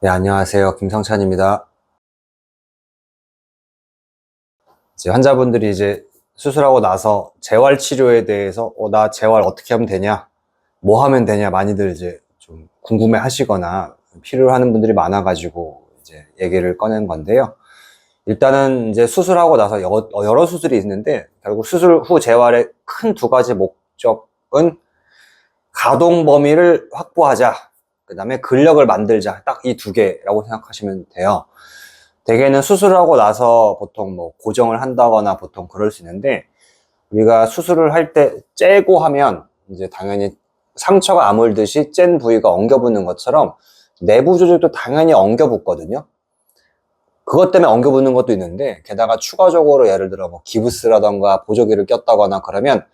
네, 안녕하세요. 김성찬입니다. 환자분들이 수술하고 나서 재활 치료에 대해서 나 재활 어떻게 하면 되냐? 뭐 하면 되냐? 많이들 좀 궁금해 하시거나 필요하는 분들이 많아가지고 얘기를 꺼낸 건데요. 일단은 수술하고 나서 여러 수술이 있는데 결국 수술 후 재활의 큰 두 가지 목적은 가동 범위를 확보하자. 그 다음에 근력을 만들자. 딱 이 두 개라고 생각하시면 돼요. 대개는 수술하고 나서 보통 뭐 고정을 한다거나 보통 그럴 수 있는데, 우리가 수술을 할 때 째고 하면 당연히 상처가 아물듯이 짠 부위가 엉겨붙는 것처럼 내부 조직도 당연히 엉겨붙거든요. 그것 때문에 엉겨붙는 것도 있는데, 게다가 추가적으로 예를 들어 뭐 기부스라던가 보조기를 꼈다거나 그러면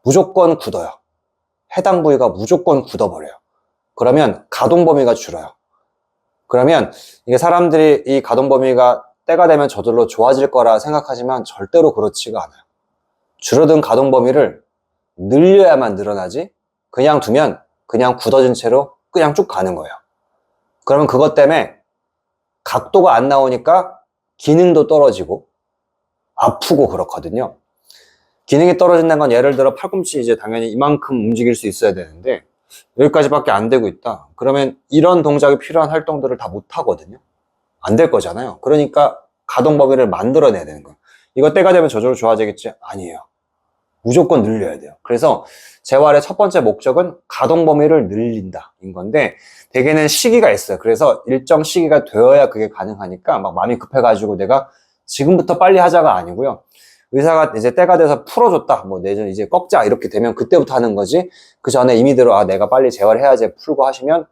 무조건 굳어요. 해당 부위가 무조건 굳어버려요. 그러면 가동 범위가 줄어요. 그러면 이게 사람들이 이 가동 범위가 때가 되면 저절로 좋아질 거라 생각하지만 절대로 그렇지가 않아요. 줄어든 가동 범위를 늘려야만 늘어나지, 그냥 두면 그냥 굳어진 채로 그냥 쭉 가는 거예요. 그러면 그것 때문에 각도가 안 나오니까 기능도 떨어지고 아프고 그렇거든요. 기능이 떨어진다는 건 예를 들어 팔꿈치 당연히 이만큼 움직일 수 있어야 되는데 여기까지밖에 안 되고 있다. 그러면 이런 동작이 필요한 활동들을 다 못 하거든요. 안 될 거잖아요. 그러니까 가동 범위를 만들어내야 되는 거예요. 이거 때가 되면 저절로 좋아지겠지? 아니에요. 무조건 늘려야 돼요. 그래서 재활의 첫 번째 목적은 가동 범위를 늘린다 인 건데, 대개는 시기가 있어요. 그래서 일정 시기가 되어야 그게 가능하니까 막 마음이 급해가지고 내가 지금부터 빨리 하자가 아니고요. 의사가 때가 돼서 풀어줬다, 뭐 내년 꺾자 이렇게 되면 그때부터 하는 거지, 그 전에 임의대로 내가 빨리 재활해야지 풀고 하시면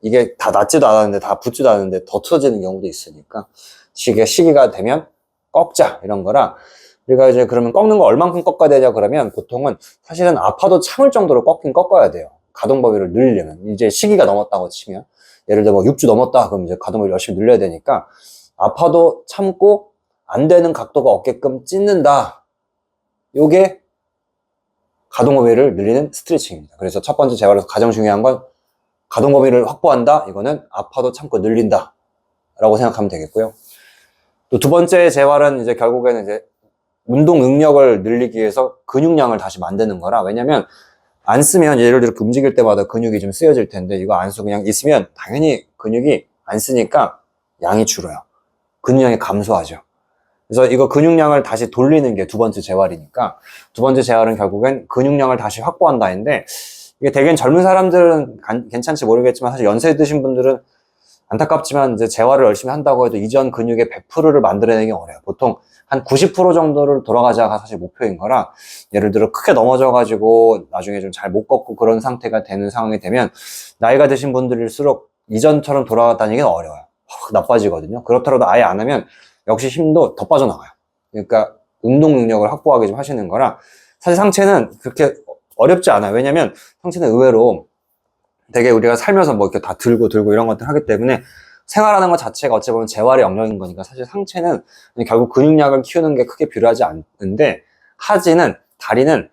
이게 다 낫지도 않았는데 다 붙지도 않았는데 더 틀어지는 경우도 있으니까 시기가 되면 꺾자 이런 거라. 우리가 그러면 꺾는 거 얼만큼 꺾어야 되냐 그러면 보통은 사실은 아파도 참을 정도로 꺾어야 돼요. 가동 범위를 늘리려면 시기가 넘었다고 치면, 예를 들어 뭐 6주 넘었다 그럼 가동 범위를 열심히 늘려야 되니까 아파도 참고 안 되는 각도가 없게끔 찢는다. 요게 가동 범위를 늘리는 스트레칭입니다. 그래서 첫 번째 재활에서 가장 중요한 건 가동 범위를 확보한다. 이거는 아파도 참고 늘린다 라고 생각하면 되겠고요. 또 두 번째 재활은 결국에는 운동 능력을 늘리기 위해서 근육량을 다시 만드는 거라. 왜냐면 안 쓰면 예를 들어 움직일 때마다 근육이 좀 쓰여질 텐데, 이거 안 쓰고 그냥 있으면 당연히 근육이 안 쓰니까 양이 줄어요. 근육량이 감소하죠. 그래서 이거 근육량을 다시 돌리는 게 두 번째 재활이니까, 두 번째 재활은 결국엔 근육량을 다시 확보한다 했는데, 이게 대개는 젊은 사람들은 괜찮지 모르겠지만 사실 연세 드신 분들은 안타깝지만 재활을 열심히 한다고 해도 이전 근육의 100%를 만들어내기 어려워요. 보통 한 90% 정도를 돌아가자가 사실 목표인 거라, 예를 들어 크게 넘어져가지고 나중에 좀 잘 못 걷고 그런 상태가 되는 상황이 되면 나이가 드신 분들일수록 이전처럼 돌아다니기는 어려워요. 확 나빠지거든요. 그렇더라도 아예 안 하면 역시 힘도 더 빠져나가요. 그러니까 운동 능력을 확보하게 좀 하시는 거라, 사실 상체는 그렇게 어렵지 않아요. 왜냐면 상체는 의외로 되게 우리가 살면서 뭐 이렇게 다 들고 이런 것들 하기 때문에 생활하는 것 자체가 어찌 보면 재활의 영역인 거니까, 사실 상체는 결국 근육량을 키우는 게 크게 필요하지 않는데, 하지는 다리는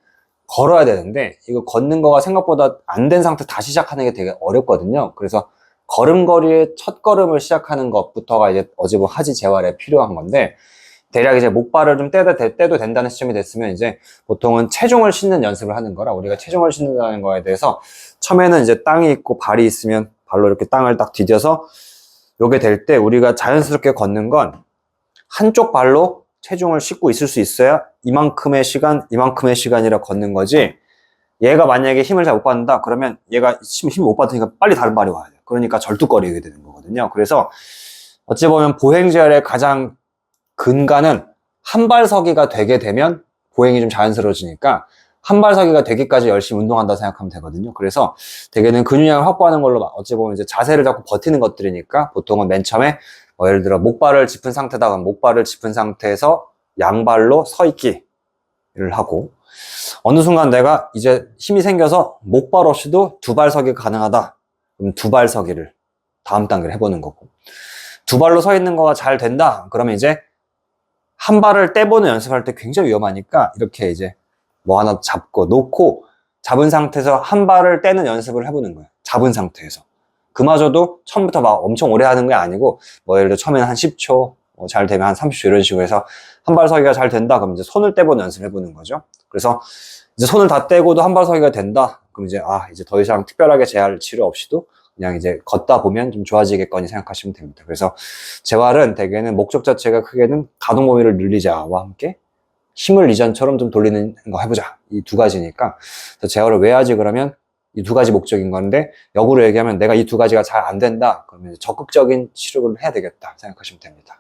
걸어야 되는데 이거 걷는 거가 생각보다 안 된 상태 다시 시작하는 게 되게 어렵거든요. 그래서 걸음걸이의 첫 걸음을 시작하는 것부터가 어찌 보면 하지 재활에 필요한 건데, 대략 목발을 좀 떼도 된다는 시점이 됐으면 보통은 체중을 싣는 연습을 하는 거라, 우리가 체중을 싣는다는 거에 대해서 처음에는 땅이 있고 발이 있으면 발로 이렇게 땅을 딱 디뎌서 요게 될 때 우리가 자연스럽게 걷는 건 한쪽 발로 체중을 싣고 있을 수 있어야 이만큼의 시간이라 걷는 거지, 얘가 만약에 힘을 잘 못 받는다 그러면 얘가 힘을 못 받으니까 빨리 다른 발이 와야 돼요. 그러니까 절뚝거리게 되는 거거든요. 그래서 어찌 보면 보행재활의 가장 근간은 한발서기가 되게 되면 보행이 좀 자연스러워지니까 한발서기가 되기까지 열심히 운동한다 생각하면 되거든요. 그래서 대개는 근육량을 확보하는 걸로 어찌 보면 자세를 잡고 버티는 것들이니까, 보통은 맨 처음에 뭐 예를 들어 목발을 짚은 상태다 그럼 목발을 짚은 상태에서 양발로 서 있기를 하고, 어느 순간 내가 힘이 생겨서 목발 없이도 두발 서기가 가능하다 그럼 두발 서기를 다음 단계를 해보는 거고, 두 발로 서 있는 거가 잘 된다 그러면 한 발을 떼보는 연습할 때 굉장히 위험하니까 이렇게 뭐 하나 잡고 놓고 잡은 상태에서 한 발을 떼는 연습을 해보는 거예요. 잡은 상태에서. 그마저도 처음부터 막 엄청 오래 하는 게 아니고, 뭐 예를 들어 처음에는 한 10초, 잘 되면 한 30초 이런 식으로 해서 한 발 서기가 잘 된다. 그럼 이제 손을 떼보는 연습을 해보는 거죠. 그래서 이제 손을 다 떼고도 한 발 서기가 된다. 그럼 이제 이제 더 이상 특별하게 재활 치료 없이도 그냥 이제 걷다 보면 좀 좋아지겠거니 생각하시면 됩니다. 그래서 재활은 대개는 목적 자체가 크게는 가동 범위를 늘리자와 함께 힘을 이전처럼 좀 돌리는 거 해보자. 이 두 가지니까. 그래서 재활을 왜 하지 그러면 이 두 가지 목적인 건데, 역으로 얘기하면 내가 이 두 가지가 잘 안 된다. 그러면 적극적인 치료를 해야 되겠다 생각하시면 됩니다.